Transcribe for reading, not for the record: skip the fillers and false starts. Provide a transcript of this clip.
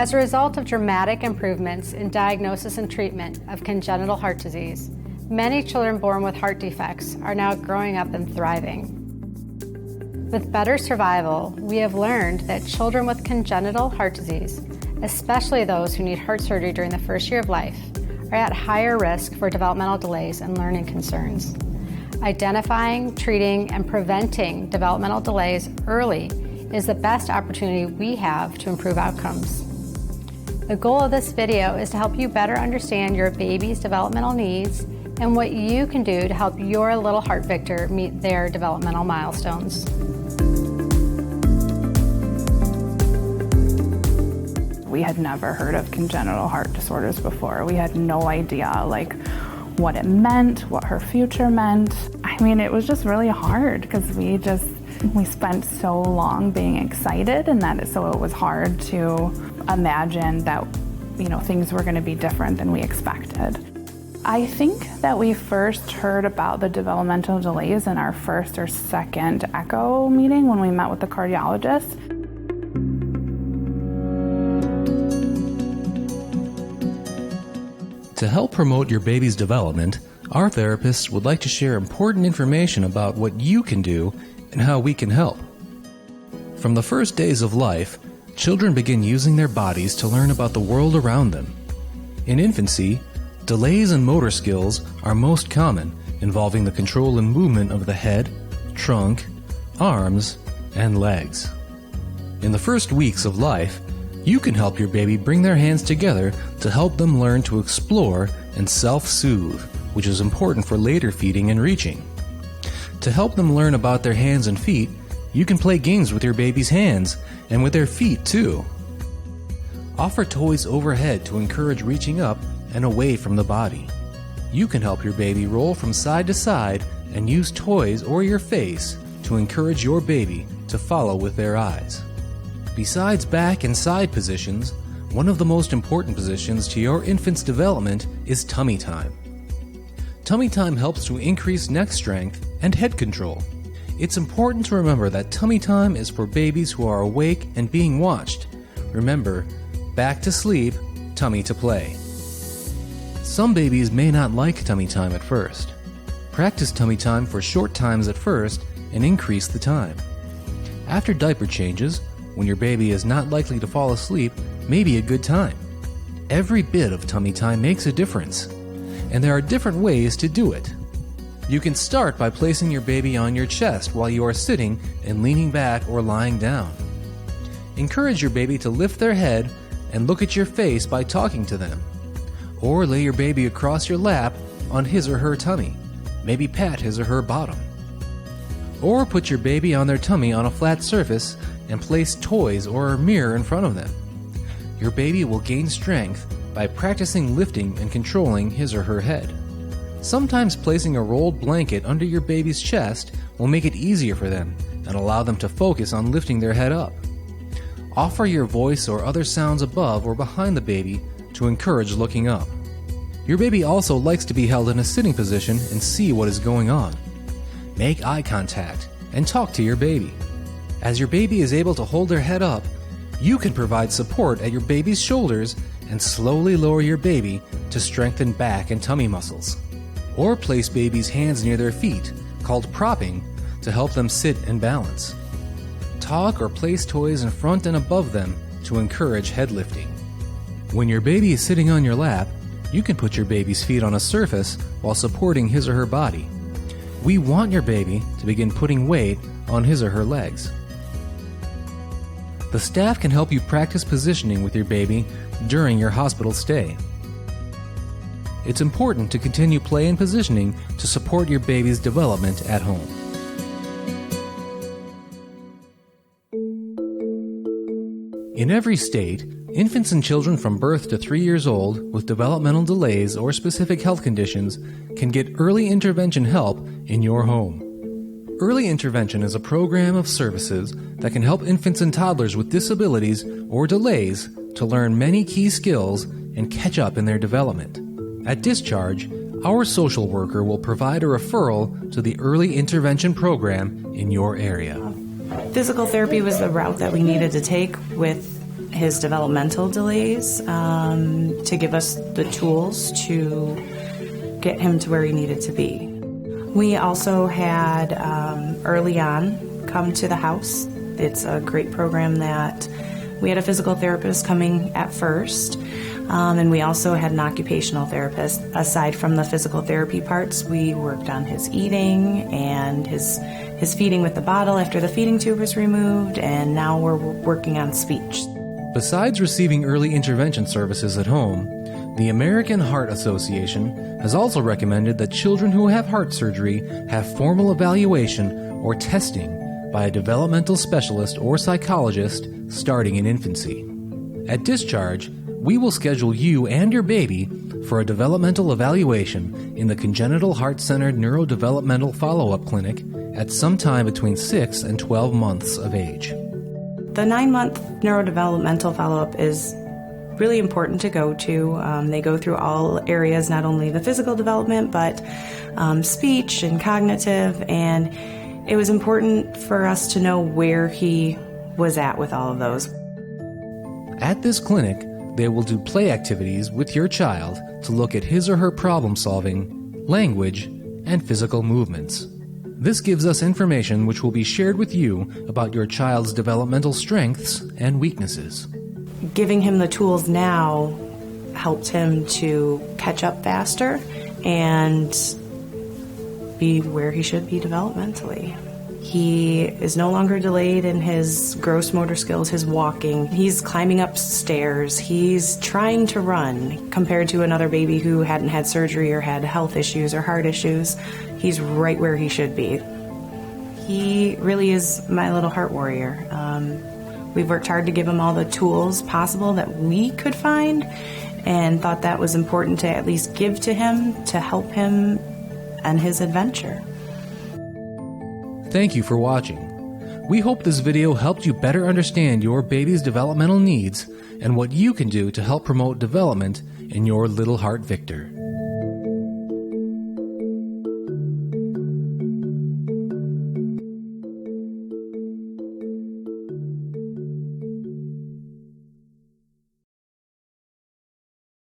As a result of dramatic improvements in diagnosis and treatment of congenital heart disease, many children born with heart defects are now growing up and thriving. With better survival, we have learned that children with congenital heart disease, especially those who need heart surgery during the first year of life, are at higher risk for developmental delays and learning concerns. Identifying, treating, and preventing developmental delays early is the best opportunity we have to improve outcomes. The goal of this video is to help you better understand your baby's developmental needs and what you can do to help your little heart victor meet their developmental milestones. We had never heard of congenital heart disorders before. We had no idea what it meant, what her future meant. I mean, it was just really hard because we spent so long being excited, and so it was hard to imagine that, things were going to be different than we expected. I think that we first heard about the developmental delays in our first or second echo meeting when we met with the cardiologist. To help promote your baby's development, our therapists would like to share important information about what you can do and how we can help. From the first days of life, children begin using their bodies to learn about the world around them. In infancy, delays in motor skills are most common, involving the control and movement of the head, trunk, arms, and legs. In the first weeks of life, you can help your baby bring their hands together to help them learn to explore and self-soothe, which is important for later feeding and reaching. To help them learn about their hands and feet, you can play games with your baby's hands and with their feet too. Offer toys overhead to encourage reaching up and away from the body. You can help your baby roll from side to side and use toys or your face to encourage your baby to follow with their eyes. Besides back and side positions, one of the most important positions to your infant's development is tummy time. Tummy time helps to increase neck strength and head control. It's important to remember that tummy time is for babies who are awake and being watched. Remember, back to sleep, tummy to play. Some babies may not like tummy time at first. Practice tummy time for short times at first and increase the time. After diaper changes, when your baby is not likely to fall asleep, may be a good time. Every bit of tummy time makes a difference, and there are different ways to do it. You can start by placing your baby on your chest while you are sitting and leaning back or lying down. Encourage your baby to lift their head and look at your face by talking to them. Or lay your baby across your lap on his or her tummy. Maybe pat his or her bottom. Or put your baby on their tummy on a flat surface and place toys or a mirror in front of them. Your baby will gain strength by practicing lifting and controlling his or her head. Sometimes placing a rolled blanket under your baby's chest will make it easier for them and allow them to focus on lifting their head up. Offer your voice or other sounds above or behind the baby to encourage looking up. Your baby also likes to be held in a sitting position and see what is going on. Make eye contact and talk to your baby. As your baby is able to hold their head up, you can provide support at your baby's shoulders and slowly lower your baby to strengthen back and tummy muscles. Or place baby's hands near their feet, called propping, to help them sit and balance. Talk or place toys in front and above them to encourage head lifting. When your baby is sitting on your lap, you can put your baby's feet on a surface while supporting his or her body. We want your baby to begin putting weight on his or her legs. The staff can help you practice positioning with your baby during your hospital stay. It's important to continue play and positioning to support your baby's development at home. In every state, infants and children from birth to 3 years old with developmental delays or specific health conditions can get early intervention help in your home. Early intervention is a program of services that can help infants and toddlers with disabilities or delays to learn many key skills and catch up in their development. At discharge, our social worker will provide a referral to the early intervention program in your area. Physical therapy was the route that we needed to take with his developmental delays to give us the tools to get him to where he needed to be. We also had early on come to the house. It's a great program that we had a physical therapist coming at first, and we also had an occupational therapist. Aside from the physical therapy parts, we worked on his eating and his feeding with the bottle after the feeding tube was removed, and now we're working on speech. Besides receiving early intervention services at home, the American Heart Association has also recommended that children who have heart surgery have formal evaluation or testing by a developmental specialist or psychologist starting in infancy. At discharge, we will schedule you and your baby for a developmental evaluation in the Congenital Heart-Centered Neurodevelopmental Follow-Up Clinic at some time between 6 and 12 months of age. The 9-month neurodevelopmental follow-up is really important to go to. They go through all areas, not only the physical development, but speech and cognitive, and it was important for us to know where he was at with all of those. At this clinic, they will do play activities with your child to look at his or her problem solving, language, and physical movements. This gives us information which will be shared with you about your child's developmental strengths and weaknesses. Giving him the tools now helped him to catch up faster and be where he should be developmentally. He is no longer delayed in his gross motor skills, his walking. He's climbing up stairs. He's trying to run compared to another baby who hadn't had surgery or had health issues or heart issues. He's right where he should be. He really is my little heart warrior. We've worked hard to give him all the tools possible that we could find and thought that was important to at least give to him to help him on his adventure. Thank you for watching. We hope this video helped you better understand your baby's developmental needs and what you can do to help promote development in your little heart Victor.